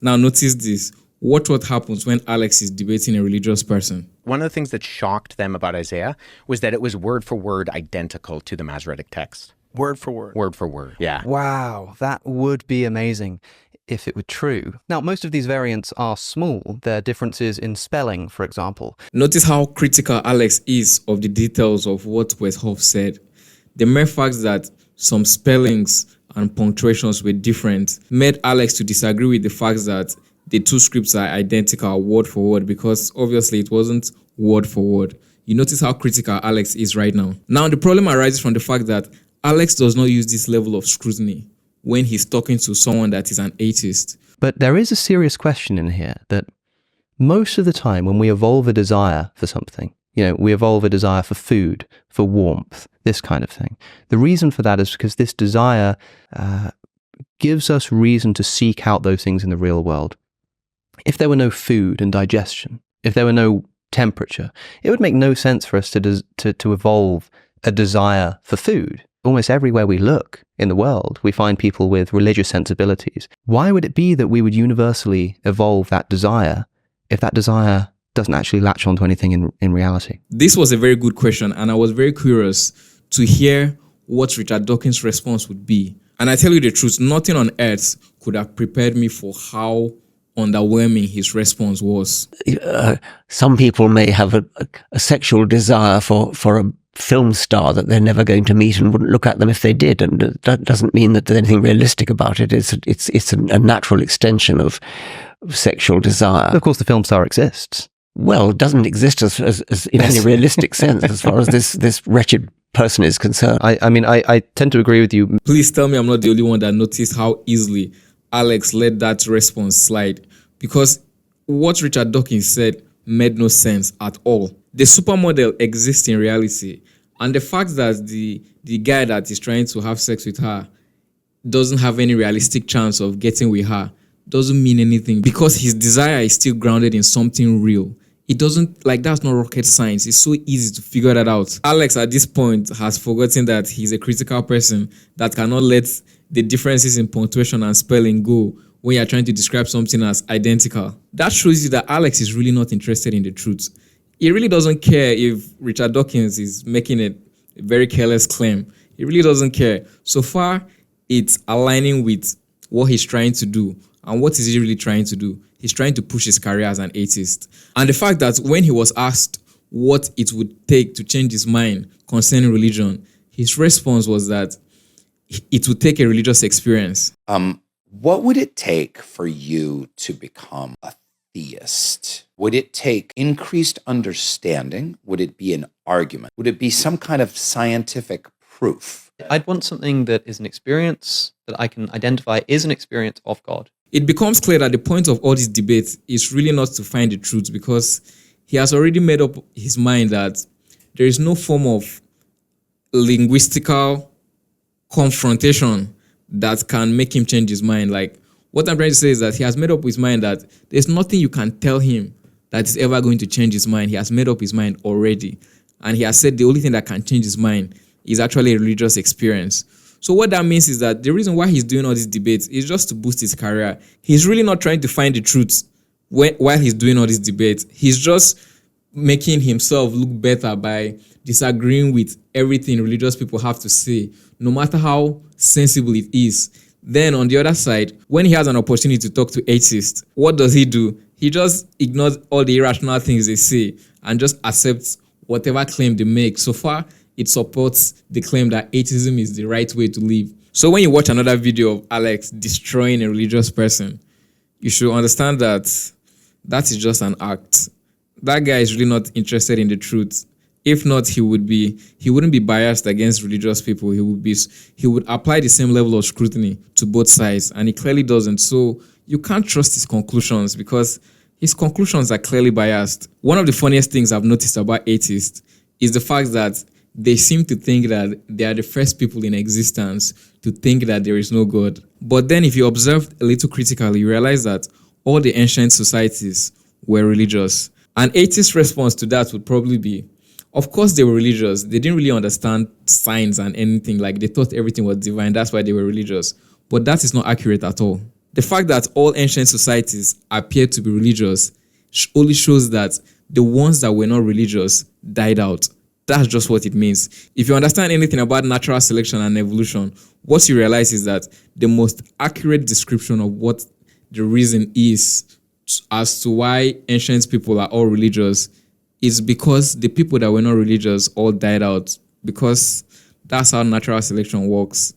Now notice this. Watch what happens when Alex is debating a religious person. One of the things that shocked them about Isaiah was that it was word for word identical to the Masoretic text. Word for word. Word for word, yeah. Wow, that would be amazing if it were true. Now, most of these variants are small. They're differences in spelling, for example. Notice how critical Alex is of the details of what Westhoff said. The mere fact that some spellings and punctuations were different made Alex to disagree with the fact that the two scripts are identical word for word, because obviously it wasn't word for word. You notice how critical Alex is right now. Now, the problem arises from the fact that Alex does not use this level of scrutiny when he's talking to someone that is an atheist. But there is a serious question in here that most of the time when we evolve a desire for something, we evolve a desire for food, for warmth, this kind of thing. The reason for that is because this desire gives us reason to seek out those things in the real world. If there were no food and digestion, if there were no temperature, it would make no sense for us to evolve a desire for food. Almost everywhere we look in the world, we find people with religious sensibilities. Why would it be that we would universally evolve that desire if that desire doesn't actually latch onto anything in reality? This was a very good question, and I was very curious to hear what Richard Dawkins' response would be. And I tell you the truth, nothing on earth could have prepared me for how underwhelming his response was. Some people may have a sexual desire for a film star that they're never going to meet and wouldn't look at them if they did, and that doesn't mean that there's anything realistic about it. It's a natural extension of sexual desire. Of course, the film star exists. Well, it doesn't exist as in any realistic sense as far as this wretched person is concerned. I tend to agree with you. Please tell me I'm not the only one that noticed how easily Alex let that response slide, because what Richard Dawkins said made no sense at all. The supermodel exists in reality, and the fact that the guy that is trying to have sex with her doesn't have any realistic chance of getting with her doesn't mean anything, because his desire is still grounded in something real. It doesn't, that's not rocket science. It's so easy to figure that out. Alex at this point has forgotten that he's a critical person that cannot let the differences in punctuation and spelling go when you're trying to describe something as identical. That shows you that Alex is really not interested in the truth. He really doesn't care if Richard Dawkins is making a very careless claim. He really doesn't care. So far, it's aligning with what he's trying to do. And what is he really trying to do? He's trying to push his career as an atheist. And the fact that when he was asked what it would take to change his mind concerning religion, his response was that it would take a religious experience. What would it take for you to become a theist? Would it take increased understanding? Would it be an argument? Would it be some kind of scientific proof? I'd want something that is an experience that I can identify is an experience of God. It becomes clear that the point of all this debate is really not to find the truth, because he has already made up his mind that there is no form of linguistical confrontation that can make him change his mind. What I'm trying to say is that he has made up his mind that there's nothing you can tell him that is ever going to change his mind. He has made up his mind already. And he has said the only thing that can change his mind is actually a religious experience. So what that means is that the reason why he's doing all these debates is just to boost his career. He's really not trying to find the truth while he's doing all these debates. He's just making himself look better by disagreeing with everything religious people have to say, no matter how sensible it is. Then on the other side, when he has an opportunity to talk to atheists, what does he do? He just ignores all the irrational things they say and just accepts whatever claim they make. So far, it supports the claim that atheism is the right way to live. So when you watch another video of Alex destroying a religious person, you should understand that that is just an act. That guy is really not interested in the truth. If not, he wouldn't be biased against religious people. He would apply the same level of scrutiny to both sides, and he clearly doesn't. So you can't trust his conclusions because his conclusions are clearly biased. One of the funniest things I've noticed about atheists is the fact that they seem to think that they are the first people in existence to think that there is no God. But then if you observe a little critically, you realize that all the ancient societies were religious. An atheist response to that would probably be, of course they were religious. They didn't really understand science and anything. They thought everything was divine. That's why they were religious. But that is not accurate at all. The fact that all ancient societies appear to be religious only shows that the ones that were not religious died out. That's just what it means. If you understand anything about natural selection and evolution, what you realize is that the most accurate description of what the reason is as to why ancient people are all religious is because the people that were not religious all died out, because that's how natural selection works.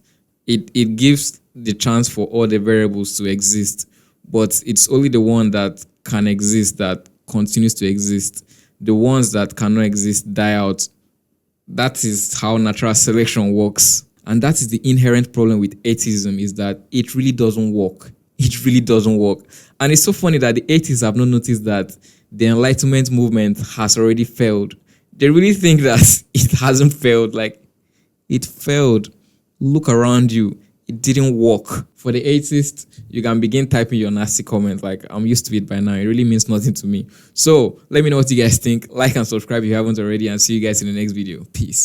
It gives the chance for all the variables to exist, but it's only the one that can exist that continues to exist. The ones that cannot exist die out. That is how natural selection works. And that is the inherent problem with atheism, is that it really doesn't work. It really doesn't work. And it's so funny that the atheists have not noticed that the Enlightenment movement has already failed. They really think that it hasn't failed. Like, it failed. Look around you. It didn't work. For the atheist, you can begin typing your nasty comments. Like, I'm used to it by now. It really means nothing to me. So let me know what you guys think. Like and subscribe if you haven't already, and see you guys in the next video. Peace.